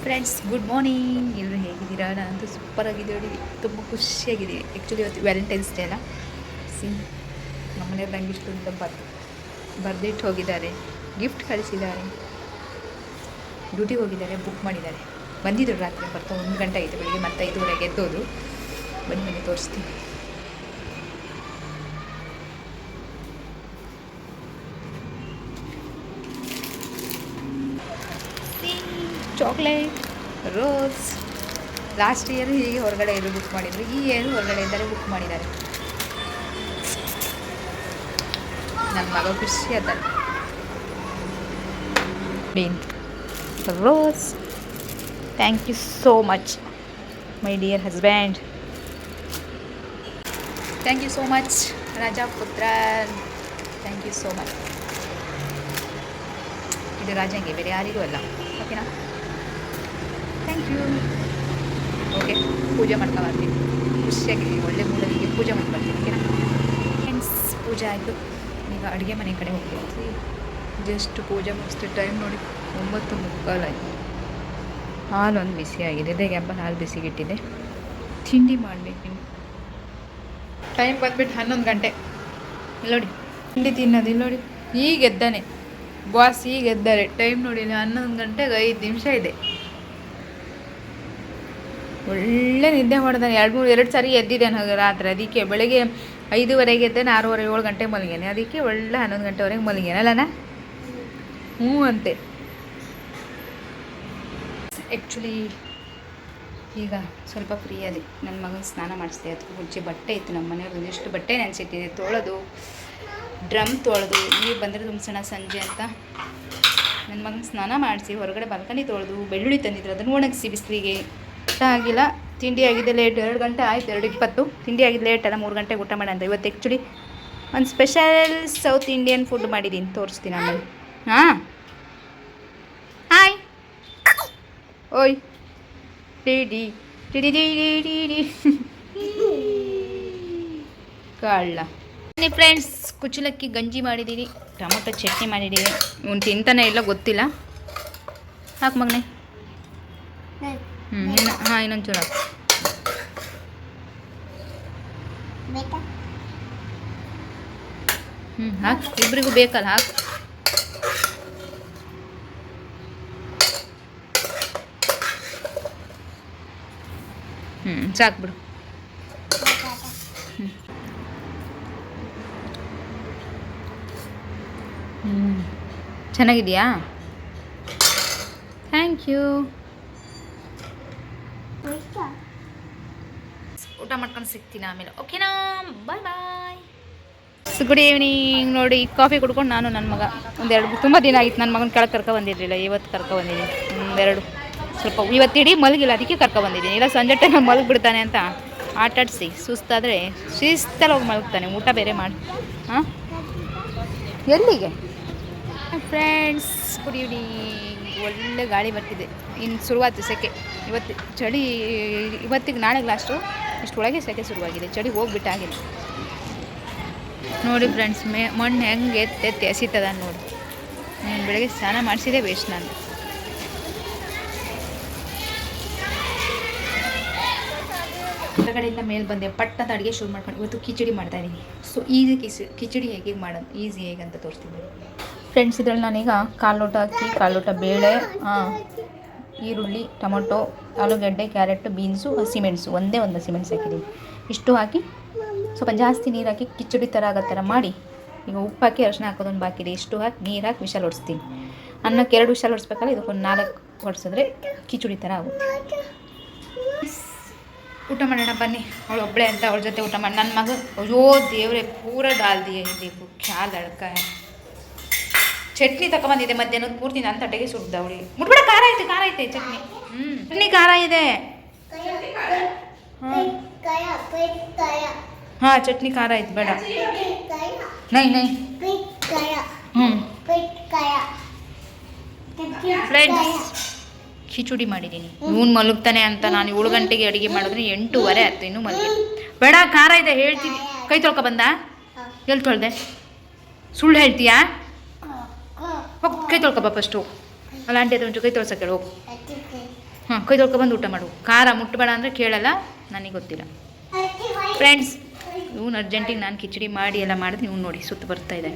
Friends, good morning. ಎಲ್ಲರೂ ಹೇಗಿದ್ದೀರಾ? ನಾನಂತೂ ಸೂಪರ್ ಆಗಿದೆ ನೋಡಿ, ತುಂಬ ಖುಷಿಯಾಗಿದೆ. ಆ್ಯಕ್ಚುಲಿ ಇವತ್ತು ವ್ಯಾಲೆಂಟೈನ್ಸ್ ಡೇ ಅಲ್ಲ. ಸಿ, ನಮ್ಮನೆಯವ್ರು ನಂಗೆ ಇಷ್ಟೊಂದು ಬರ್ದಿಟ್ಟು ಹೋಗಿದ್ದಾರೆ, ಗಿಫ್ಟ್ ಕಳಿಸಿದ್ದಾರೆ, ಡ್ಯೂಟಿಗೆ ಹೋಗಿದ್ದಾರೆ, ಬುಕ್ ಮಾಡಿದ್ದಾರೆ. ಬಂದಿದ್ದರು ರಾತ್ರಿ, ಬರ್ತಾ 1 ಗಂಟೆ ಆಯಿತು. ಬೆಳಿಗ್ಗೆ ಮತ್ತೆ 5:30 ಎದ್ದೋದು. ಬನ್ನಿ ತೋರಿಸ್ತೀನಿ. Chocolate, rose. ಲಾಸ್ಟ್ ಇಯರ್ ಹೀಗೆ ಹೊರಗಡೆ ಇದ್ದು ಬುಕ್ ಮಾಡಿದರು, ಈ ಇಯರ್ ಹೊರಗಡೆಯಿಂದಲೇ ಬುಕ್ ಮಾಡಿದ್ದಾರೆ. ನನ್ನ ಮಗ ಖುಷಿ ಅದ. Rose, thank you so much my dear husband. Thank you so much Rajaputra, thank you so much. ಇದು ರಾಜಂಗೆ, ಬೇರೆ ಯಾರಿಗೂ ಅಲ್ಲ. ಓಕೆನಾ? Thank you. ಓಕೆ, ಪೂಜೆ ಮಾಡ್ತಾ ಬರ್ತೀನಿ. ಖುಷಿಯಾಗಿದ್ದೀನಿ, ಒಳ್ಳೆ ಮೂಡಲಿಗೆ ಪೂಜೆ ಮಾಡ್ತಾ ಬರ್ತೀನಿ. ಓಕೆನಾ ಫ್ರೆಂಡ್ಸ್? ಪೂಜೆ ಆಯಿತು, ಈಗ ಅಡುಗೆ ಮನೆ ಕಡೆ ಹೋಗ್ತೀವಿ. ಜಸ್ಟ್ ಪೂಜೆ ಮುಗಿಸ್ತು. ಟೈಮ್ ನೋಡಿ 9:45 ಆಯಿತು. ಹಾಲು ಒಂದು ಬಿಸಿಯಾಗಿದೆ, ಇದೇ ಗ್ಯಾಪಲ್ಲಿ ಹಾಲು ಬಿಸಿಗಿಟ್ಟಿದೆ. ತಿಂಡಿ ಮಾಡಬೇಕು. ಟೈಮ್ ಬಂದುಬಿಟ್ಟು 11 ಗಂಟೆ. ಇಲ್ಲಿ ನೋಡಿ, ತಿಂಡಿ ತಿನ್ನೋದು ಇಲ್ಲಿ ನೋಡಿ. ಈಗ ಎದ್ದಾನೆ ಬಾಸ್, ಈಗ ಎದ್ದಾರೆ. ಟೈಮ್ ನೋಡಿ 11 ಗಂಟೆಗೆ 5 ನಿಮಿಷ ಇದೆ. ಒಳ್ಳೆ ನಿದ್ದೆ ಮಾಡಿದಾನೆ. 2 ಸಾರಿ ಎದ್ದಿದ್ದೇನೆ ರಾತ್ರಿ. ಅದಕ್ಕೆ ಬೆಳಗ್ಗೆ 5:30 ಎದ್ದೇನೆ, 6:30 7 ಗಂಟೆಗೆ ಮಲಗೇನೆ. ಅದಕ್ಕೆ ಒಳ್ಳೆ 11 ಗಂಟೆವರೆಗೆ ಮಲಗೇನೆ ಅಲ್ಲನಾ? ಹ್ಞೂ ಅಂತೆ. ಆ್ಯಕ್ಚುಲಿ ಈಗ ಸ್ವಲ್ಪ ಫ್ರೀ ಅದೇ. ನನ್ನ ಮಗನ ಸ್ನಾನ ಮಾಡಿಸಿದೆ. ಅದಕ್ಕೂ ಮುಂಚೆ ಬಟ್ಟೆ ಇತ್ತು ನಮ್ಮ ಮನೆಯವ್ರು, ಒಂದಿಷ್ಟು ಬಟ್ಟೆ ನೆನೆಸಿಟ್ಟಿದೆ. ತೊಳೆದು ಡ್ರಮ್ ತೊಳೆದು ಈಗ ಬಂದರೆ ತುಂಬಿಸೋಣ ಸಂಜೆ ಅಂತ ನನ್ನ ಮಗನ ಸ್ನಾನ ಮಾಡಿಸಿ, ಹೊರಗಡೆ ಬಾಲ್ಕನಿ ತೊಳೆದು ಬೆಳ್ಳುಳ್ಳಿ ತಂದಿದ್ರು, ಅದನ್ನು ಒಣಗಿಸಿ ಬಿಸಿಲಿಗೆ. ಊಟ ಆಗಿಲ್ಲ, ತಿಂಡಿ ಆಗಿದೆ ಲೇಟ್. 2 ಗಂಟೆ ಆಯ್ತು, 2:20. ತಿಂಡಿ ಆಗಿದ್ದು ಲೇಟ್ ಅಲ್ಲ, 3 ಗಂಟೆಗೆ ಊಟ ಮಾಡೋಣ. ಇವತ್ತು ಆ್ಯಕ್ಚುಲಿ ಒಂದು ಸ್ಪೆಷಲ್ ಸೌತ್ ಇಂಡಿಯನ್ ಫುಡ್ ಮಾಡಿದ್ದೀನಿ, ತೋರಿಸ್ತೀನಿ ಆಮೇಲೆ. ಹಾಂ, ಹಾಯ್, ಓಯ್ ಡಿ ಕಳ್ಳ. ಫ್ರೆಂಡ್ಸ್, ಕುಚ್ಚಲಕ್ಕಿ ಗಂಜಿ ಮಾಡಿದ್ದೀವಿ, ಟೊಮೊಟೊ ಚಟ್ನಿ ಮಾಡಿದ್ದೀವಿ. ಇವ್ನು ತಿಂತಾನೆ ಇಲ್ಲ ಗೊತ್ತಿಲ್ಲ. ಹಾಕು ಮಗನೇ. ಹಾಂ, ಇನ್ನೊಂದು ಚೂರು ಹಾಕು. ಹಾಕು, ಇಬ್ಬರಿಗೂ ಬೇಕಲ್ಲ, ಹಾಕು. ಸಾಕು ಬಿಡು. ಚೆನ್ನಾಗಿದೆಯಾ? Thank you. ಊಟ ಮಾಡ್ಕೊಂಡು ಸಿಗ್ತೀನಿ ಆಮೇಲೆ. ಓಕೆನಾ? Bye bye. Good evening. ನೋಡಿ, ಕಾಫಿ ಕುಡ್ಕೊಂಡು ನಾನು ನನ್ನ ಮಗ ಒಂದೆರಡು, ತುಂಬ ದಿನ ಆಗಿತ್ತು ನನ್ನ ಮಗನ ಕೆಳಗೆ ಕರ್ಕೊಬಂದಿರಲಿಲ್ಲ. ಇವತ್ತು ಕರ್ಕೊಬಂದಿದ್ದೀನಿ. ಒಂದೆರಡು ಸ್ವಲ್ಪ ಇವತ್ತಿಡೀ ಮಲಗಿಲ್ಲ, ಅದಕ್ಕೆ ಕರ್ಕೊಬಂದಿದ್ದೀನಿ. ಇಲ್ಲ ಸಂಜೆ ಟೈಮ್ ಮಲಗಿಬಿಡ್ತಾನೆ ಅಂತ ಆಟಾಡಿಸಿ ಸುಸ್ತಾದರೆ ಶಿಸ್ತಲ್ಲಿ ಹೋಗಿ ಮಲಗ್ತಾನೆ. ಊಟ ಬೇರೆ ಮಾಡಿ. ಹಾಂ, ಎಲ್ಲಿಗೆ ಫ್ರೆಂಡ್ಸ್? Good evening. ಒಳ್ಳೆ ಗಾಳಿ ಬರ್ತಿದೆ. ಇನ್ನು ಶುರುವಾಯ್ತು ಸೆಕೆ. ಇವತ್ತು ಚಳಿ, ಇವತ್ತಿಗೆ ನಾಳೆಗೆ ಲಾಸ್ಟು. ಇಷ್ಟೊಳಗೆ ಸೆಕೆ ಶುರುವಾಗಿದೆ. ಚಳಿ ಹೋಗ್ಬಿಟ್ಟಾಗಿದೆ ನೋಡಿ ಫ್ರೆಂಡ್ಸ್. ಮಣ್ಣು ಹೆಂಗೆ ಎತ್ತೆತ್ತಿ ಎಸಿತದ ನೋಡಿ. ಬೆಳಗ್ಗೆ ಸ್ನಾನ ಮಾಡಿಸಿದೆ ವೇಸ್ಟ್ ನಾನು. ಹೊರಗಡೆಯಿಂದ ಮೇಲೆ ಬಂದೆ, ಪಟ್ಟಂತ ಅಡುಗೆ ಶುರು ಮಾಡ್ಕೊಂಡು ಇವತ್ತು ಕಿಚಡಿ ಮಾಡ್ತಾಯಿದ್ದೀನಿ. ಸೊ ಈಸಿ ಕಿಚಡಿ ಹೇಗೆ ಮಾಡೋದು, ಈಸಿ ಹೇಗೆ ಅಂತ ತೋರಿಸ್ತೀನಿ ಫ್ರೆಂಡ್ಸ್. ಇದರಲ್ಲಿ ನಾನೀಗ 1/4 ಲೋಟ ಅಕ್ಕಿ, 1/4 ಲೋಟ ಬೇಳೆ, ಈರುಳ್ಳಿ, ಟೊಮೊಟೊ, ಆಲೂಗಡ್ಡೆ, ಕ್ಯಾರೆಟ್, ಬೀನ್ಸು, ಹಸಿಮೆಣಸು, ಒಂದೇ ಒಂದು ಹಸಿಮೆಣಸು ಹಾಕಿದ್ದೀನಿ. ಇಷ್ಟು ಹಾಕಿ ಸ್ವಲ್ಪ ಜಾಸ್ತಿ ನೀರು ಹಾಕಿ ಕಿಚಡಿ ಥರ ಆಗೋ ಥರ ಮಾಡಿ, ಈಗ ಉಪ್ಪು ಹಾಕಿ ಅರಿಶಿನ ಹಾಕೋದೊಂದು ಬಾಕಿ ಇದೆ. ಇಷ್ಟು ಹಾಕಿ ನೀರು ಹಾಕಿ ವಿಷಲ್ ಹೊಡಿಸ್ತೀನಿ. ಅನ್ನಕ್ಕೆ 2 ವಿಷಲ್ ಹೊಡಿಸ್ಬೇಕಲ್ಲ, ಇದಕ್ಕೊಂದು 4 ಹೊಡಿಸಿದ್ರೆ ಕಿಚಡಿ ಥರ ಆಗುತ್ತೆ. ಊಟ ಮಾಡೋಣ ಬನ್ನಿ. ಅವಳು ಒಬ್ಬಳೆ ಅಂತ ಅವಳ ಜೊತೆ ಊಟ ಮಾಡಿ. ನನ್ನ ಮಗ ಅಯ್ಯೋ ದೇವರೇ, ಪೂರ ಡಾಲ್ ದಿಯೇ ಬೇಕು ಖ್ಯಾಲ್ ಅಡ್ಕ. ಚಟ್ನಿ ತಗೊಬಂದಿದೆ ಮಧ್ಯಾಹ್ನದ ಪೂರ್ತಿ ನನ್ನ ತಟ್ಟೆಗೆ ಸುಡ್ದ ಅವಳಿಗೆ. ಮುಟ್ಬಿಡ, ಖಾರ ಐತೆ ಚಟ್ನಿ. ಚಟ್ನಿ ಖಾರ ಇದೆ. ಹಾಂ, ಚಟ್ನಿ ಖಾರ ಐತೆ, ಬೇಡ. ನೈ ಫ್ರೆಂಡ್ಸ್, ಕಿಚಡಿ ಮಾಡಿದ್ದೀನಿ. ಇವನು ಮಲಗ್ತಾನೆ ಅಂತ ನಾನು 7 ಗಂಟೆಗೆ ಅಡುಗೆ ಮಾಡಿದ್ರೆ 8:15 ಆಯ್ತು, ಇನ್ನೂ ಮಲಗಿ. ಬೇಡ, ಖಾರ ಇದೆ ಹೇಳ್ತೀನಿ. ಕೈ ತೊಳ್ಕೊ ಬಂದ? ಎಲ್ಲಿ ತೊಳ್ದೆ? ಸುಳ್ಳು ಹೇಳ್ತೀಯಾ? ಹೋಗಿ ಕೈ ತೊಳ್ಕೊಬ ಫಸ್ಟು. ಅಲ್ಲ ಆಂಟಿ ಅದು ಒಂಚೂರು ಕೈ ತೊಳ್ಸಕ್ಕೆ ಹೇಳು. ಹೋಗು ಕೈ ತೊಳ್ಕೊಬಂದು ಊಟ ಮಾಡು. ಖಾರ ಮುಟ್ಟಬೇಡ ಅಂದರೆ ಕೇಳಲ್ಲ, ನನಗೆ ಗೊತ್ತಿಲ್ಲ. ಫ್ರೆಂಡ್ಸ್, ಇವನು ಅರ್ಜೆಂಟಿಗೆ ನಾನು ಕಿಚಡಿ ಮಾಡಿ ಎಲ್ಲ ಮಾಡಿದ್ರೆ ನೀವು ನೋಡಿ ಸುತ್ತು ಬರ್ತಾಯಿದೆ.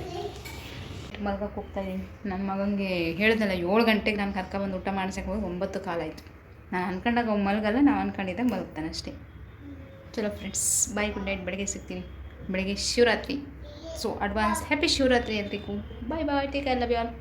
ಮಲ್ಗಕ್ಕೆ ಹೋಗ್ತಾಯಿದ್ದೀನಿ. ನನ್ನ ಮಗನಿಗೆ ಹೇಳ್ದಲ್ಲ 7 ಗಂಟೆಗೆ ನಾನು ಕರ್ಕೊಬಂದು ಊಟ ಮಾಡ್ಸಕ್ಕೆ ಹೋಗಿ 9 ಕಾಲ ಆಯಿತು. ನಾನು ಅಂದ್ಕೊಂಡಾಗ ಅವ್ನು ಮಲಗಲ್ಲ, ನಾವು ಅಂದ್ಕೊಂಡಿದ್ದಾಗ ಮಲಗ್ತಾನೆ ಅಷ್ಟೇ. ಚಲೋ ಫ್ರೆಂಡ್ಸ್, ಬಾಯ್, ಗುಡ್ ನೈಟ್. ಬೆಳಗ್ಗೆ ಸಿಗ್ತೀನಿ. ಬೆಳಗ್ಗೆ Shivaratri. So advance happy Shivaratri ಎಲ್ರಿಗೂ. Bye bye, take care, love you all.